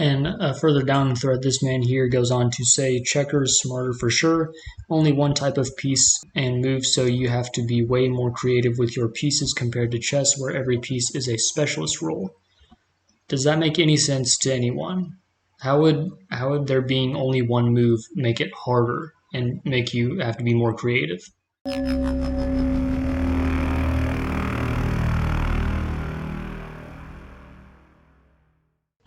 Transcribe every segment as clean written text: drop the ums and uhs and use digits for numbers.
And further down the thread, this man here goes on to say, checkers smarter for sure, only one type of piece and move, so you have to be way more creative with your pieces compared to chess, where every piece is a specialist role. Does that make any sense to anyone? How would there being only one move make it harder and make you have to be more creative?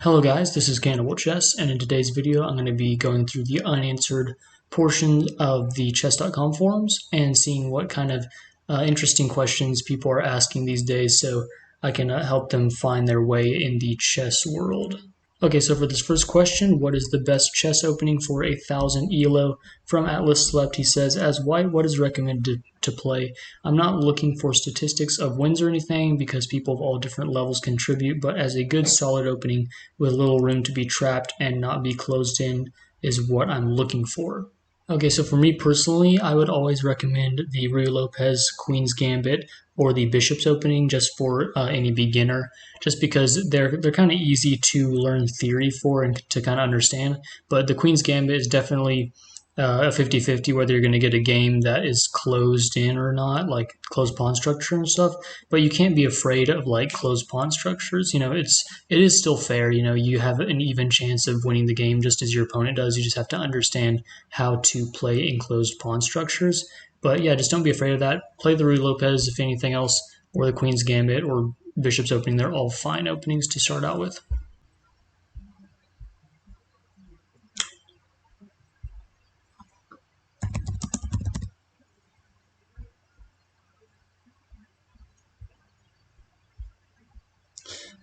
Hello guys, this is CannibalChess, and in today's video I'm going to be going through the unanswered portion of the chess.com forums and seeing what kind of interesting questions people are asking these days so I can help them find their way in the chess world. Okay, so for this first question, what is the best chess opening for 1,000 ELO? From Atlas Slept, he says, as white, what is recommended to play? I'm not looking for statistics of wins or anything because people of all different levels contribute, but as a good solid opening with little room to be trapped and not be closed in is what I'm looking for. Okay, so for me personally, I would always recommend the Ruy Lopez Queen's Gambit or the Bishop's Opening just for any beginner, just because they're kind of easy to learn theory for and to kind of understand. But the Queen's Gambit is definitely a 50-50 whether you're going to get a game that is closed in or not, like closed pawn structure and stuff. But you can't be afraid of like closed pawn structures. You know, it is still fair. You know, you have an even chance of winning the game just as your opponent does. You just have to understand how to play enclosed pawn structures. But yeah, just don't be afraid of that. Play the Ruy Lopez, if anything else, or the Queen's Gambit or Bishop's Opening. They're all fine openings to start out with.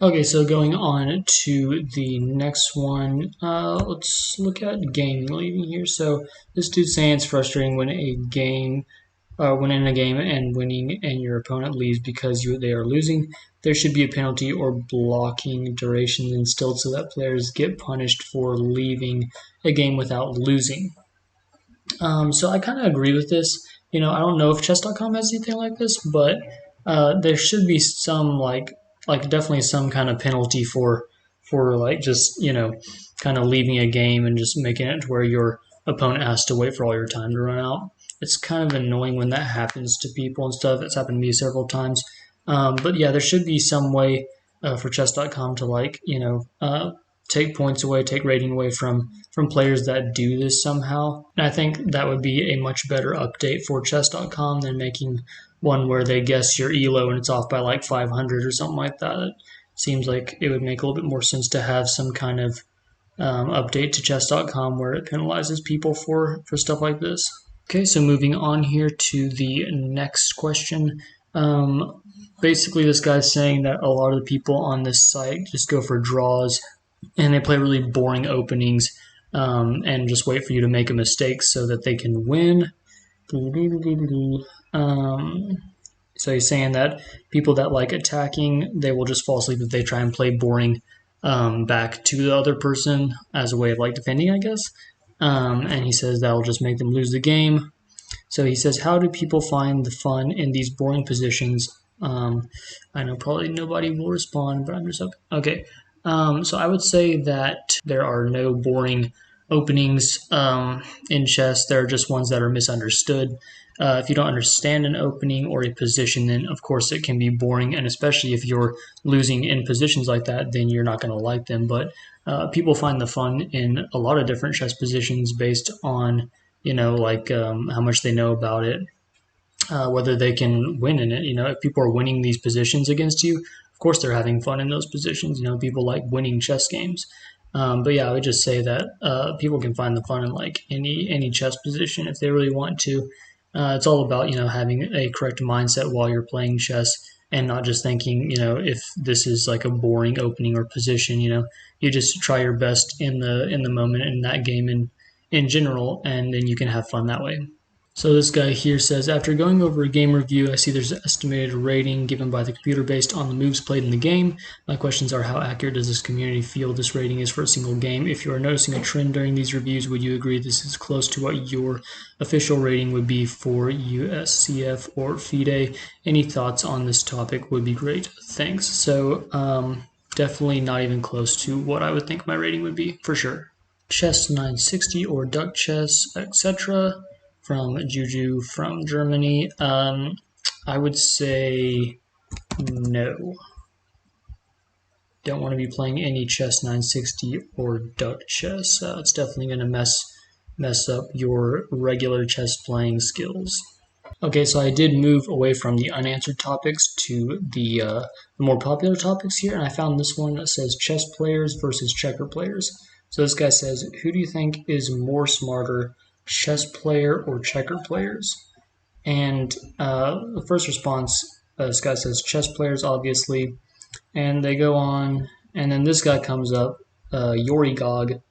Okay, so going on to the next one, let's look at game leading here. So this dude's saying it's frustrating when when in a game and winning and your opponent leaves because they are losing. There should be a penalty or blocking duration instilled so that players get punished for leaving a game without losing. So I kind of agree with this. You know, I don't know if chess.com has anything like this, but there should be some like definitely some kind of penalty for like just, you know, kind of leaving a game and just making it to where your opponent has to wait for all your time to run out. It's kind of annoying when that happens to people and stuff. It's happened to me several times. But yeah, there should be some way for chess.com to, like, you know, take points away, take rating away from players that do this somehow. And I think that would be a much better update for chess.com than making one where they guess your ELO and it's off by like 500 or something like that. It seems like it would make a little bit more sense to have some kind of update to chess.com where it penalizes people for stuff like this. Okay, so moving on here to the next question. Basically, this guy's saying that a lot of the people on this site just go for draws and they play really boring openings and just wait for you to make a mistake so that they can win. So he's saying that people that like attacking, they will just fall asleep if they try and play boring back to the other person as a way of like defending, I guess. And he says that will just make them lose the game. So he says, how do people find the fun in these boring positions? I know probably nobody will respond, but I'm just okay. So I would say that there are no boring openings in chess. There are just ones that are misunderstood. If you don't understand an opening or a position, then of course it can be boring, and especially if you're losing in positions like that, then you're not going to like them. But people find the fun in a lot of different chess positions based on, you know, like how much they know about it, whether they can win in it. You know, if people are winning these positions against you, of course they're having fun in those positions. You know, people like winning chess games. But yeah, I would just say that people can find the fun in like any chess position if they really want to. It's all about, you know, having a correct mindset while you're playing chess and not just thinking, you know, if this is like a boring opening or position. You know, you just try your best in the moment in that game and in general, and then you can have fun that way. So this guy here says, after going over a game review, I see there's an estimated rating given by the computer based on the moves played in the game. My questions are, how accurate does this community feel this rating is for a single game? If you are noticing a trend during these reviews, would you agree this is close to what your official rating would be for USCF or FIDE? Any thoughts on this topic would be great. Thanks. So definitely not even close to what I would think my rating would be, for sure. Chess 960 or Duck Chess, etc. from Juju from Germany. I would say no. Don't want to be playing any Chess 960 or Duck Chess. It's definitely going to mess up your regular chess playing skills. Okay, so I did move away from the unanswered topics to the more popular topics here, and I found this one that says chess players versus checker players. So this guy says, who do you think is more smarter, chess player or checker players? And the first response, this guy says chess players, obviously, and they go on, and then this guy comes up, Yorigog,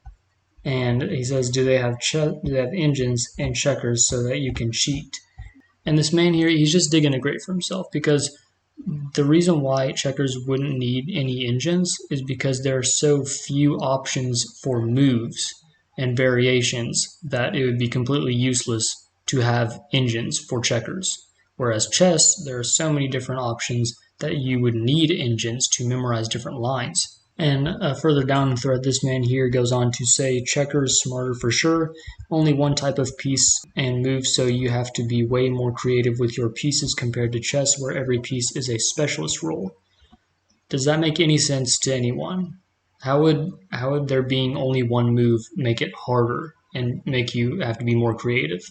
and he says, do they have engines and checkers so that you can cheat? And this man here, he's just digging a grave for himself, because the reason why checkers wouldn't need any engines is because there are so few options for moves and variations that it would be completely useless to have engines for checkers. Whereas chess, there are so many different options that you would need engines to memorize different lines. And further down the thread, this man here goes on to say checkers smarter for sure, only one type of piece and move, so you have to be way more creative with your pieces compared to chess, where every piece is a specialist role. Does that make any sense to anyone? How would there being only one move make it harder and make you have to be more creative?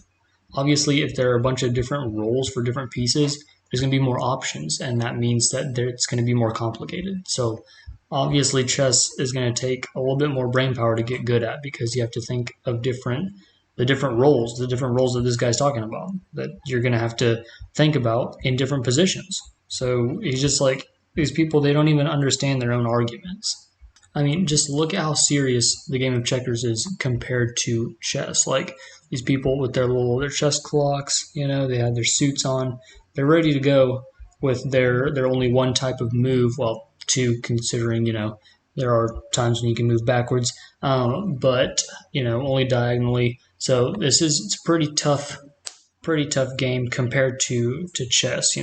Obviously, if there are a bunch of different roles for different pieces, there's going to be more options, and that means that it's going to be more complicated. So obviously chess is going to take a little bit more brain power to get good at, because you have to think of the different roles that this guy's talking about, that you're going to have to think about in different positions. So he's just like, these people, they don't even understand their own arguments. I mean, just look at how serious the game of checkers is compared to chess. Like, these people with their chess clocks, they have their suits on, they're ready to go with their only one type of move. Well, two, considering there are times when you can move backwards, but only diagonally. So it's a pretty tough game compared to chess.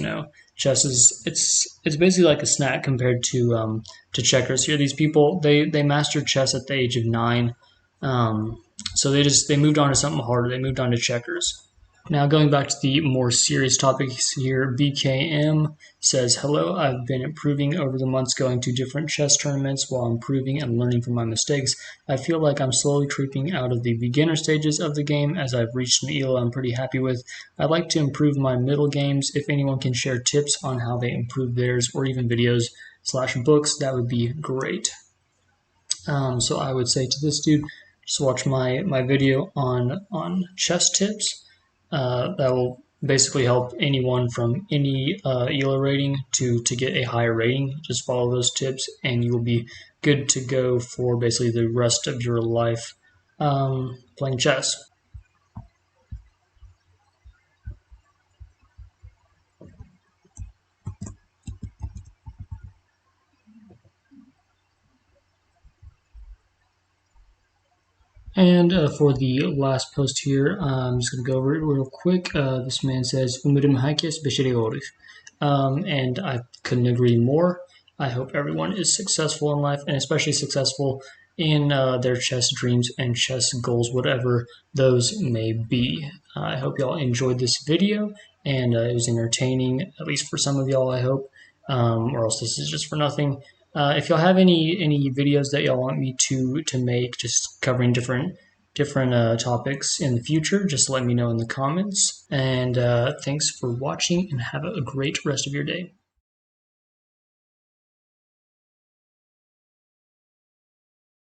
Chess is it's basically like a snack compared to checkers. Here, these people, they mastered chess at the age of 9, so they moved on to something harder. They moved on to checkers. Now, going back to the more serious topics here, BKM says, hello, I've been improving over the months, going to different chess tournaments while improving and learning from my mistakes. I feel like I'm slowly creeping out of the beginner stages of the game, as I've reached an elo I'm pretty happy with. I'd like to improve my middle games. If anyone can share tips on how they improve theirs, or even videos/books, that would be great. So I would say to this dude, just watch my video on chess tips. That will basically help anyone from any ELO rating to get a higher rating. Just follow those tips, and you will be good to go for basically the rest of your life playing chess. And for the last post here, I'm just going to go over it real quick. This man says, Umarım herkes başarılı olur. And I couldn't agree more. I hope everyone is successful in life, and especially successful in their chess dreams and chess goals, whatever those may be. I hope y'all enjoyed this video, and it was entertaining, at least for some of y'all, I hope, or else this is just for nothing. If y'all have any videos that y'all want me to make, just covering different topics in the future, just let me know in the comments. And thanks for watching, and have a great rest of your day.